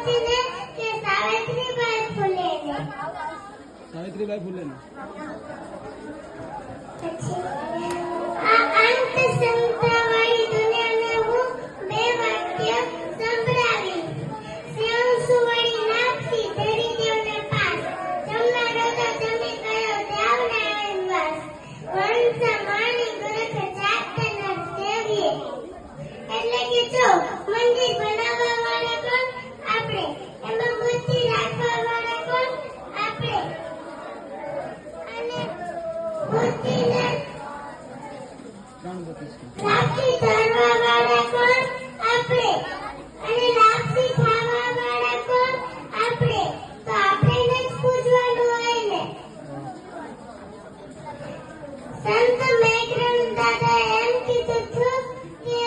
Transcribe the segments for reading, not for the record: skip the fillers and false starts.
પહોંચીને કે સાવિત્રીબાઈ ફૂલેને. સાવિત્રીબાઈ ફૂલેને. આ અંત સંતાવાળી દુનિયાને હું બે વાક્ય સંભળાવી. સ્વયં સુવડી નાખી ધરી દેવને પાસ. જમનારો તો જમી ગયો દેવનારાયણ વાસ. વંશ માણી ગરખ જાતના સેવીએ. એટલે કે જો મંદિર બનાવવા વાળા કોણ? આપણે. એમાં બુદ્ધિ રાખવા વાળા કોણ? આપણે. અને બુદ્ધિને લાપસી ધરવા વાળા કોણ? આપણે. અને લાપસી ખાવા વાળા કોણ? આપણે. તો આપણે જ પૂજવાનું હોય ને. સંત મેઘરણ દાદા એમ કીધું હતું કે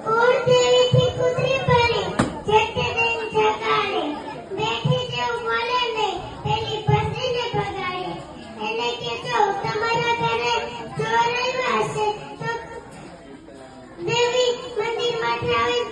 કુળદેવીથી કૂતરી પડી જટે દઈને જગાડે. બેઠી જેવું બોલે નહીં પેલી ભસીને ભગાડે. એટલે કે જો તમારા ઘરે ચોર આવ્યા હશે તો દેવી મંદિરમાંથી આવી